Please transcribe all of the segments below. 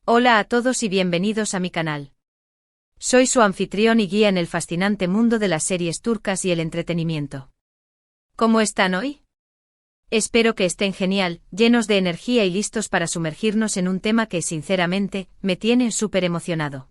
Hola a todos y bienvenidos a mi canal. Soy su anfitrión y guía en el fascinante mundo de las series turcas y el entretenimiento. ¿Cómo están hoy? Espero que estén genial, llenos de energía y listos para sumergirnos en un tema que, sinceramente, me tiene súper emocionado.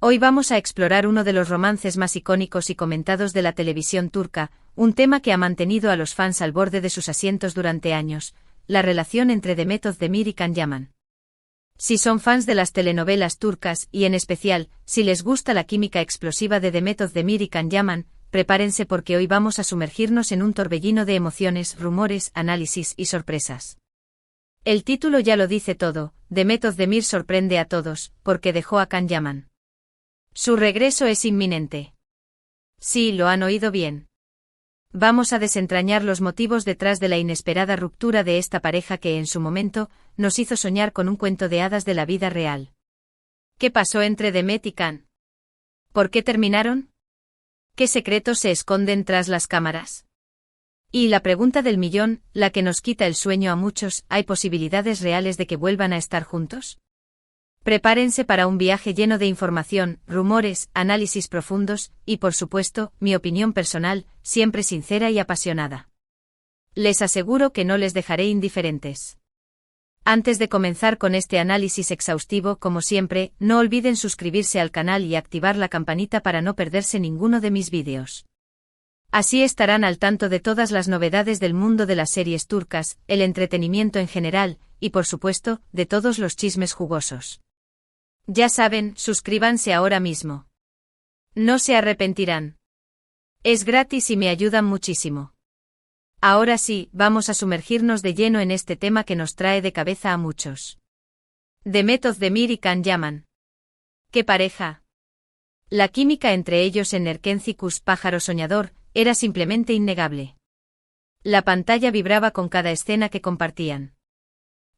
Hoy vamos a explorar uno de los romances más icónicos y comentados de la televisión turca, un tema que ha mantenido a los fans al borde de sus asientos durante años, la relación entre Demet Özdemir y Can Yaman. Si son fans de las telenovelas turcas y en especial, si les gusta la química explosiva de Demet Özdemir y Can Yaman, prepárense porque hoy vamos a sumergirnos en un torbellino de emociones, rumores, análisis y sorpresas. El título ya lo dice todo, Demet Özdemir sorprende a todos, porque dejó a Can Yaman. Su regreso es inminente. Sí, lo han oído bien. Vamos a desentrañar los motivos detrás de la inesperada ruptura de esta pareja que en su momento nos hizo soñar con un cuento de hadas de la vida real. ¿Qué pasó entre Demet y Can? ¿Por qué terminaron? ¿Qué secretos se esconden tras las cámaras? Y la pregunta del millón, la que nos quita el sueño a muchos, ¿hay posibilidades reales de que vuelvan a estar juntos? Prepárense para un viaje lleno de información, rumores, análisis profundos, y por supuesto, mi opinión personal, siempre sincera y apasionada. Les aseguro que no les dejaré indiferentes. Antes de comenzar con este análisis exhaustivo, como siempre, no olviden suscribirse al canal y activar la campanita para no perderse ninguno de mis vídeos. Así estarán al tanto de todas las novedades del mundo de las series turcas, el entretenimiento en general, y por supuesto, de todos los chismes jugosos. Ya saben, suscríbanse ahora mismo. No se arrepentirán. Es gratis y me ayudan muchísimo. Ahora sí, vamos a sumergirnos de lleno en este tema que nos trae de cabeza a muchos. Demet Özdemir y Can Yaman. ¡Qué pareja! La química entre ellos en Erkencikus Pájaro Soñador era simplemente innegable. La pantalla vibraba con cada escena que compartían.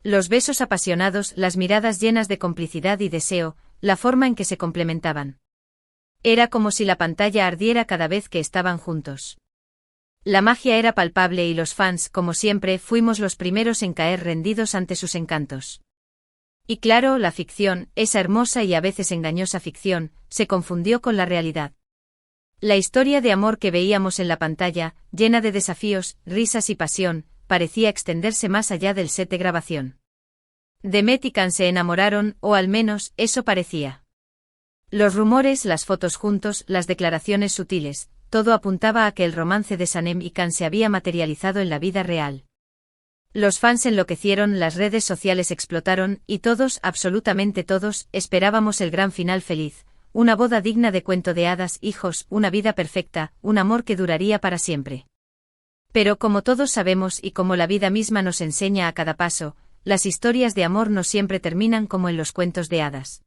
Los besos apasionados, las miradas llenas de complicidad y deseo, la forma en que se complementaban. Era como si la pantalla ardiera cada vez que estaban juntos. La magia era palpable y los fans, como siempre, fuimos los primeros en caer rendidos ante sus encantos. Y claro, la ficción, esa hermosa y a veces engañosa ficción, se confundió con la realidad. La historia de amor que veíamos en la pantalla, llena de desafíos, risas y pasión, parecía extenderse más allá del set de grabación. Demet y Can se enamoraron, o al menos, eso parecía. Los rumores, las fotos juntos, las declaraciones sutiles, todo apuntaba a que el romance de Sanem y Can se había materializado en la vida real. Los fans enloquecieron, las redes sociales explotaron, y todos, absolutamente todos, esperábamos el gran final feliz, una boda digna de cuento de hadas, hijos, una vida perfecta, un amor que duraría para siempre. Pero como todos sabemos y como la vida misma nos enseña a cada paso, las historias de amor no siempre terminan como en los cuentos de hadas.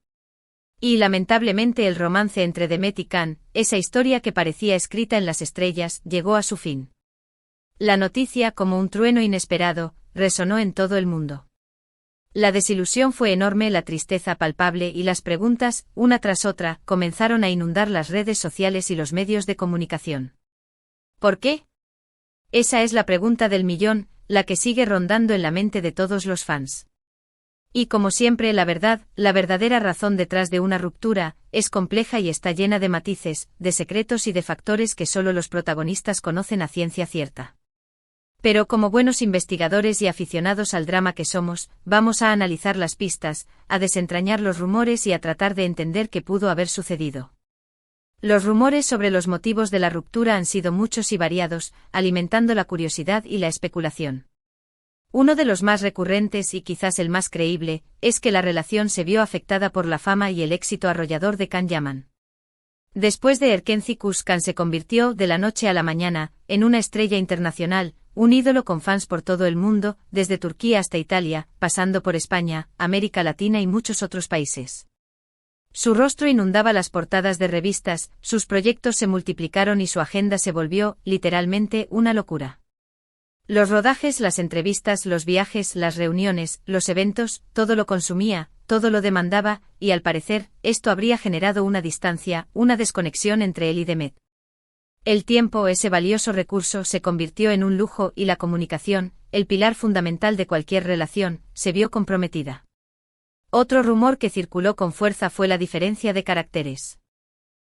Y lamentablemente el romance entre Demet y Can, esa historia que parecía escrita en las estrellas, llegó a su fin. La noticia, como un trueno inesperado, resonó en todo el mundo. La desilusión fue enorme, la tristeza palpable y las preguntas, una tras otra, comenzaron a inundar las redes sociales y los medios de comunicación. ¿Por qué? Esa es la pregunta del millón, la que sigue rondando en la mente de todos los fans. Y como siempre, la verdad, la verdadera razón detrás de una ruptura, es compleja y está llena de matices, de secretos y de factores que solo los protagonistas conocen a ciencia cierta. Pero como buenos investigadores y aficionados al drama que somos, vamos a analizar las pistas, a desentrañar los rumores y a tratar de entender qué pudo haber sucedido. Los rumores sobre los motivos de la ruptura han sido muchos y variados, alimentando la curiosidad y la especulación. Uno de los más recurrentes y quizás el más creíble, es que la relación se vio afectada por la fama y el éxito arrollador de Can Yaman. Después de Erkencikus, Can se convirtió, de la noche a la mañana, en una estrella internacional, un ídolo con fans por todo el mundo, desde Turquía hasta Italia, pasando por España, América Latina y muchos otros países. Su rostro inundaba las portadas de revistas, sus proyectos se multiplicaron y su agenda se volvió, literalmente, una locura. Los rodajes, las entrevistas, los viajes, las reuniones, los eventos, todo lo consumía, todo lo demandaba, y al parecer, esto habría generado una distancia, una desconexión entre él y Demet. El tiempo, ese valioso recurso, se convirtió en un lujo y la comunicación, el pilar fundamental de cualquier relación, se vio comprometida. Otro rumor que circuló con fuerza fue la diferencia de caracteres.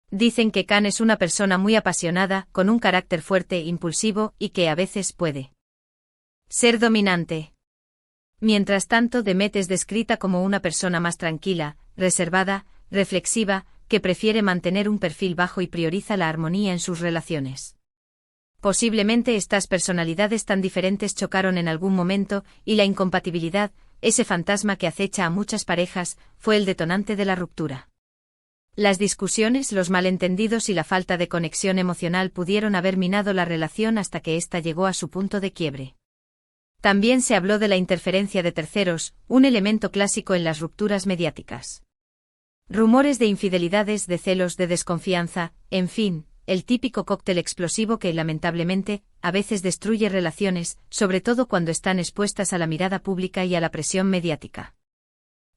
Dicen que Khan es una persona muy apasionada, con un carácter fuerte, impulsivo, y que a veces puede ser dominante. Mientras tanto, Demet es descrita como una persona más tranquila, reservada, reflexiva, que prefiere mantener un perfil bajo y prioriza la armonía en sus relaciones. Posiblemente estas personalidades tan diferentes chocaron en algún momento, y la incompatibilidad, ese fantasma que acecha a muchas parejas, fue el detonante de la ruptura. Las discusiones, los malentendidos y la falta de conexión emocional pudieron haber minado la relación hasta que ésta llegó a su punto de quiebre. También se habló de la interferencia de terceros, un elemento clásico en las rupturas mediáticas. Rumores de infidelidades, de celos, de desconfianza, en fin, el típico cóctel explosivo que, lamentablemente, a veces destruye relaciones, sobre todo cuando están expuestas a la mirada pública y a la presión mediática.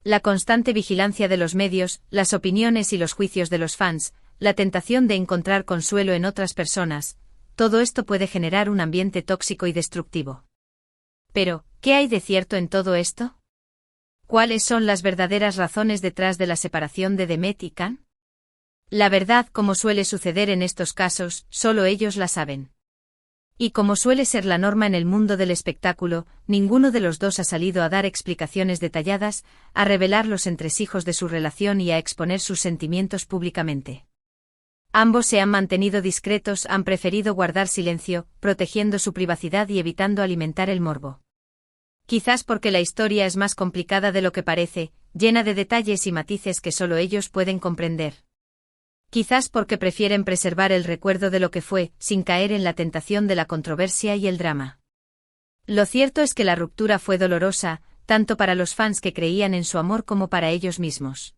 La constante vigilancia de los medios, las opiniones y los juicios de los fans, la tentación de encontrar consuelo en otras personas, todo esto puede generar un ambiente tóxico y destructivo. Pero, ¿qué hay de cierto en todo esto? ¿Cuáles son las verdaderas razones detrás de la separación de Demet y Khan? La verdad, como suele suceder en estos casos, solo ellos la saben. Y como suele ser la norma en el mundo del espectáculo, ninguno de los dos ha salido a dar explicaciones detalladas, a revelar los entresijos de su relación y a exponer sus sentimientos públicamente. Ambos se han mantenido discretos, han preferido guardar silencio, protegiendo su privacidad y evitando alimentar el morbo. Quizás porque la historia es más complicada de lo que parece, llena de detalles y matices que solo ellos pueden comprender. Quizás porque prefieren preservar el recuerdo de lo que fue, sin caer en la tentación de la controversia y el drama. Lo cierto es que la ruptura fue dolorosa, tanto para los fans que creían en su amor como para ellos mismos.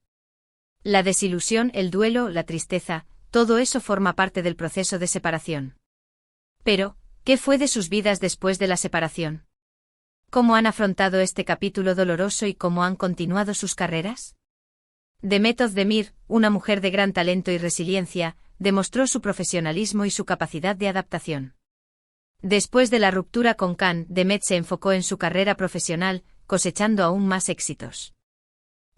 La desilusión, el duelo, la tristeza, todo eso forma parte del proceso de separación. Pero, ¿qué fue de sus vidas después de la separación? ¿Cómo han afrontado este capítulo doloroso y cómo han continuado sus carreras? Demet Özdemir, una mujer de gran talento y resiliencia, demostró su profesionalismo y su capacidad de adaptación. Después de la ruptura con Khan, Demet se enfocó en su carrera profesional, cosechando aún más éxitos.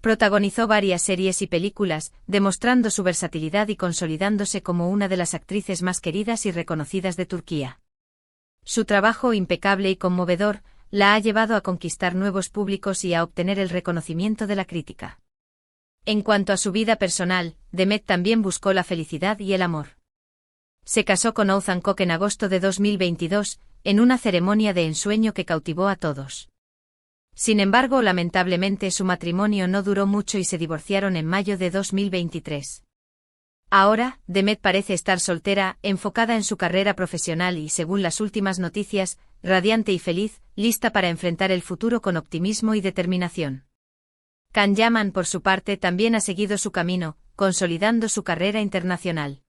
Protagonizó varias series y películas, demostrando su versatilidad y consolidándose como una de las actrices más queridas y reconocidas de Turquía. Su trabajo impecable y conmovedor la ha llevado a conquistar nuevos públicos y a obtener el reconocimiento de la crítica. En cuanto a su vida personal, Demet también buscó la felicidad y el amor. Se casó con Oğuzhan Koç en agosto de 2022, en una ceremonia de ensueño que cautivó a todos. Sin embargo, lamentablemente su matrimonio no duró mucho y se divorciaron en mayo de 2023. Ahora, Demet parece estar soltera, enfocada en su carrera profesional y, según las últimas noticias, radiante y feliz, lista para enfrentar el futuro con optimismo y determinación. Can Yaman, por su parte, también ha seguido su camino, consolidando su carrera internacional.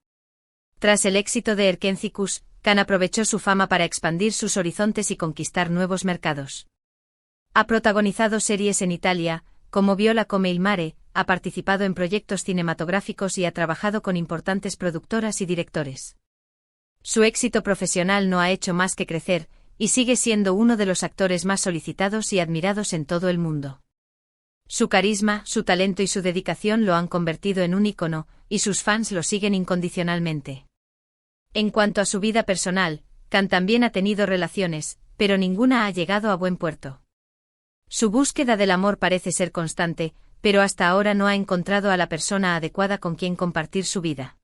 Tras el éxito de Erkenci, Can aprovechó su fama para expandir sus horizontes y conquistar nuevos mercados. Ha protagonizado series en Italia, como Viola come il mare, ha participado en proyectos cinematográficos y ha trabajado con importantes productoras y directores. Su éxito profesional no ha hecho más que crecer, y sigue siendo uno de los actores más solicitados y admirados en todo el mundo. Su carisma, su talento y su dedicación lo han convertido en un ícono, y sus fans lo siguen incondicionalmente. En cuanto a su vida personal, Can también ha tenido relaciones, pero ninguna ha llegado a buen puerto. Su búsqueda del amor parece ser constante, pero hasta ahora no ha encontrado a la persona adecuada con quien compartir su vida.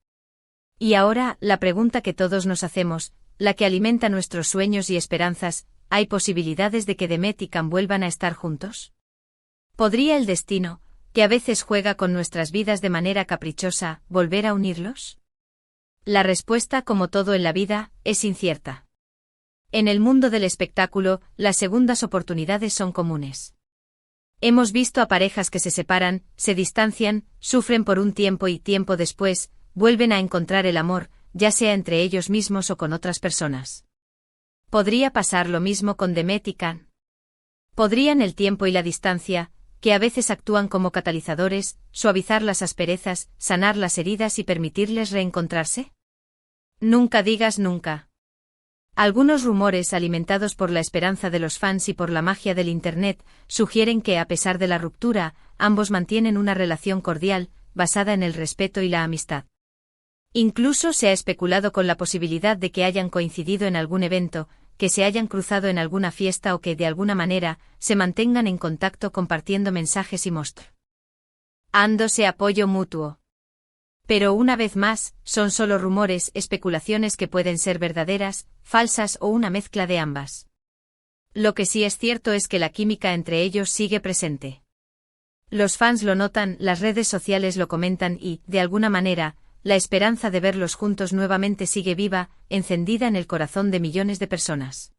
Y ahora, la pregunta que todos nos hacemos, la que alimenta nuestros sueños y esperanzas, ¿hay posibilidades de que Demet y Can vuelvan a estar juntos? ¿Podría el destino, que a veces juega con nuestras vidas de manera caprichosa, volver a unirlos? La respuesta, como todo en la vida, es incierta. En el mundo del espectáculo, las segundas oportunidades son comunes. Hemos visto a parejas que se separan, se distancian, sufren por un tiempo y tiempo después, vuelven a encontrar el amor, ya sea entre ellos mismos o con otras personas. ¿Podría pasar lo mismo con Demet y Can? ¿Podrían el tiempo y la distancia, que a veces actúan como catalizadores, suavizar las asperezas, sanar las heridas y permitirles reencontrarse? Nunca digas nunca. Algunos rumores alimentados por la esperanza de los fans y por la magia del Internet sugieren que, a pesar de la ruptura, ambos mantienen una relación cordial, basada en el respeto y la amistad. Incluso se ha especulado con la posibilidad de que hayan coincidido en algún evento, que se hayan cruzado en alguna fiesta o que, de alguna manera, se mantengan en contacto compartiendo mensajes y mostrándose apoyo mutuo. Pero una vez más, son solo rumores, especulaciones que pueden ser verdaderas, falsas o una mezcla de ambas. Lo que sí es cierto es que la química entre ellos sigue presente. Los fans lo notan, las redes sociales lo comentan y, de alguna manera, la esperanza de verlos juntos nuevamente sigue viva, encendida en el corazón de millones de personas.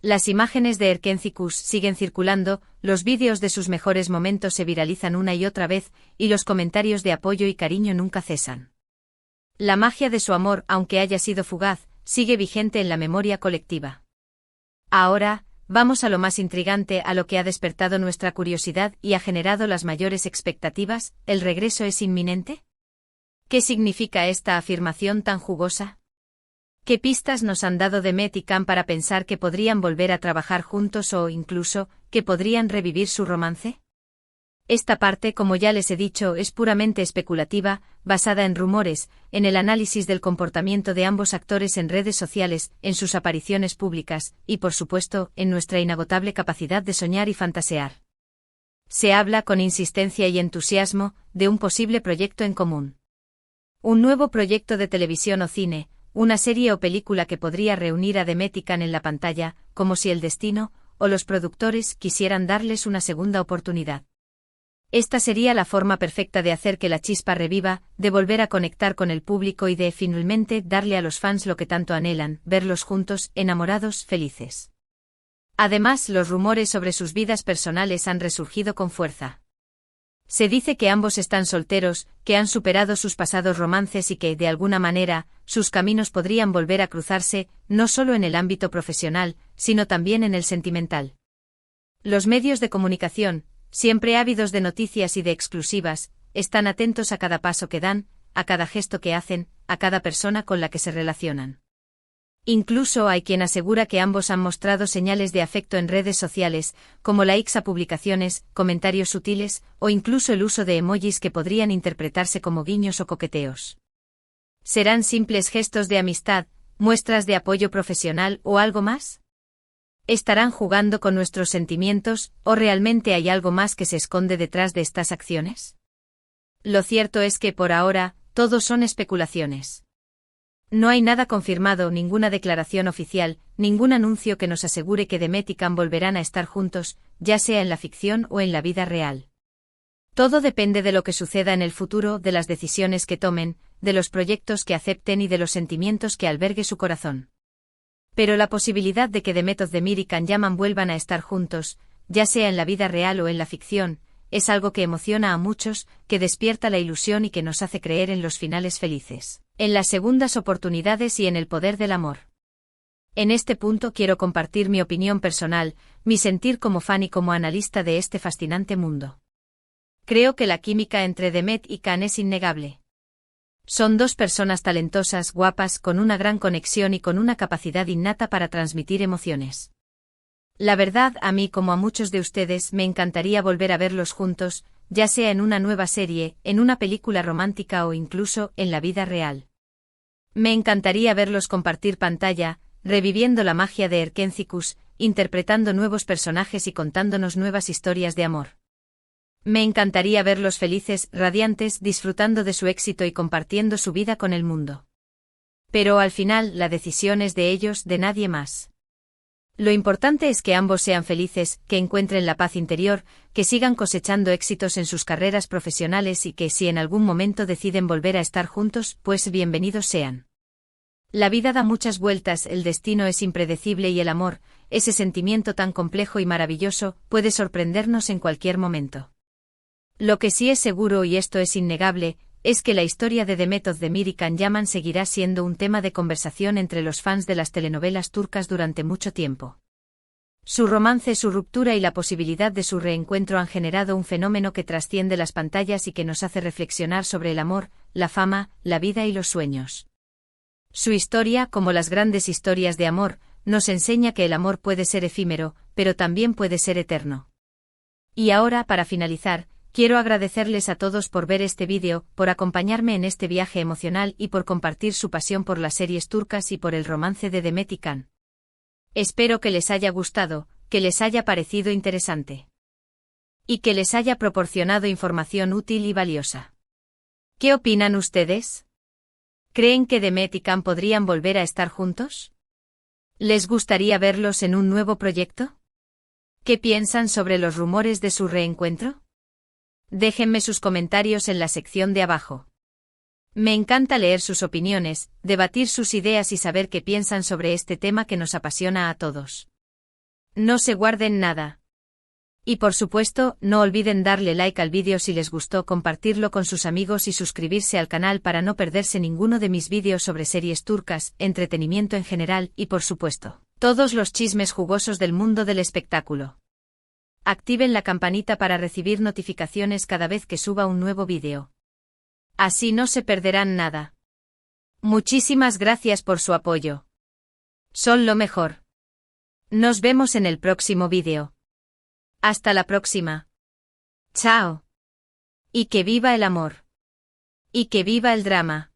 Las imágenes de Erkencikus siguen circulando, los vídeos de sus mejores momentos se viralizan una y otra vez, y los comentarios de apoyo y cariño nunca cesan. La magia de su amor, aunque haya sido fugaz, sigue vigente en la memoria colectiva. Ahora, vamos a lo más intrigante, a lo que ha despertado nuestra curiosidad y ha generado las mayores expectativas: ¿el regreso es inminente? ¿Qué significa esta afirmación tan jugosa? ¿Qué pistas nos han dado Demet y Can para pensar que podrían volver a trabajar juntos o, incluso, que podrían revivir su romance? Esta parte, como ya les he dicho, es puramente especulativa, basada en rumores, en el análisis del comportamiento de ambos actores en redes sociales, en sus apariciones públicas, y por supuesto, en nuestra inagotable capacidad de soñar y fantasear. Se habla con insistencia y entusiasmo de un posible proyecto en común. Un nuevo proyecto de televisión o cine, una serie o película que podría reunir a Demet y Can en la pantalla, como si el destino, o los productores, quisieran darles una segunda oportunidad. Esta sería la forma perfecta de hacer que la chispa reviva, de volver a conectar con el público y de, finalmente, darle a los fans lo que tanto anhelan: verlos juntos, enamorados, felices. Además, los rumores sobre sus vidas personales han resurgido con fuerza. Se dice que ambos están solteros, que han superado sus pasados romances y que, de alguna manera, sus caminos podrían volver a cruzarse, no solo en el ámbito profesional, sino también en el sentimental. Los medios de comunicación, siempre ávidos de noticias y de exclusivas, están atentos a cada paso que dan, a cada gesto que hacen, a cada persona con la que se relacionan. Incluso hay quien asegura que ambos han mostrado señales de afecto en redes sociales, como likes a publicaciones, comentarios sutiles, o incluso el uso de emojis que podrían interpretarse como guiños o coqueteos. ¿Serán simples gestos de amistad, muestras de apoyo profesional o algo más? ¿Estarán jugando con nuestros sentimientos, o realmente hay algo más que se esconde detrás de estas acciones? Lo cierto es que, por ahora, todo son especulaciones. No hay nada confirmado, ninguna declaración oficial, ningún anuncio que nos asegure que Demet y Can volverán a estar juntos, ya sea en la ficción o en la vida real. Todo depende de lo que suceda en el futuro, de las decisiones que tomen, de los proyectos que acepten y de los sentimientos que albergue su corazón. Pero la posibilidad de que Demet Özdemir y Can Yaman vuelvan a estar juntos, ya sea en la vida real o en la ficción, es algo que emociona a muchos, que despierta la ilusión y que nos hace creer en los finales felices, en las segundas oportunidades y en el poder del amor. En este punto quiero compartir mi opinión personal, mi sentir como fan y como analista de este fascinante mundo. Creo que la química entre Demet y Can es innegable. Son dos personas talentosas, guapas, con una gran conexión y con una capacidad innata para transmitir emociones. La verdad, a mí como a muchos de ustedes, me encantaría volver a verlos juntos, ya sea en una nueva serie, en una película romántica o incluso en la vida real. Me encantaría verlos compartir pantalla, reviviendo la magia de Erkencikus, interpretando nuevos personajes y contándonos nuevas historias de amor. Me encantaría verlos felices, radiantes, disfrutando de su éxito y compartiendo su vida con el mundo. Pero al final, la decisión es de ellos, de nadie más. Lo importante es que ambos sean felices, que encuentren la paz interior, que sigan cosechando éxitos en sus carreras profesionales y que, si en algún momento deciden volver a estar juntos, pues bienvenidos sean. La vida da muchas vueltas, el destino es impredecible y el amor, ese sentimiento tan complejo y maravilloso, puede sorprendernos en cualquier momento. Lo que sí es seguro, y esto es innegable, es que la historia de Demet Özdemir y Can Yaman seguirá siendo un tema de conversación entre los fans de las telenovelas turcas durante mucho tiempo. Su romance, su ruptura y la posibilidad de su reencuentro han generado un fenómeno que trasciende las pantallas y que nos hace reflexionar sobre el amor, la fama, la vida y los sueños. Su historia, como las grandes historias de amor, nos enseña que el amor puede ser efímero, pero también puede ser eterno. Y ahora, para finalizar, quiero agradecerles a todos por ver este vídeo, por acompañarme en este viaje emocional y por compartir su pasión por las series turcas y por el romance de Demet y Can. Espero que les haya gustado, que les haya parecido interesante. Y que les haya proporcionado información útil y valiosa. ¿Qué opinan ustedes? ¿Creen que Demet y Can podrían volver a estar juntos? ¿Les gustaría verlos en un nuevo proyecto? ¿Qué piensan sobre los rumores de su reencuentro? Déjenme sus comentarios en la sección de abajo. Me encanta leer sus opiniones, debatir sus ideas y saber qué piensan sobre este tema que nos apasiona a todos. No se guarden nada. Y por supuesto, no olviden darle like al vídeo si les gustó, compartirlo con sus amigos y suscribirse al canal para no perderse ninguno de mis vídeos sobre series turcas, entretenimiento en general y por supuesto, todos los chismes jugosos del mundo del espectáculo. Activen la campanita para recibir notificaciones cada vez que suba un nuevo vídeo. Así no se perderán nada. Muchísimas gracias por su apoyo. Son lo mejor. Nos vemos en el próximo vídeo. Hasta la próxima. Chao. Y que viva el amor. Y que viva el drama.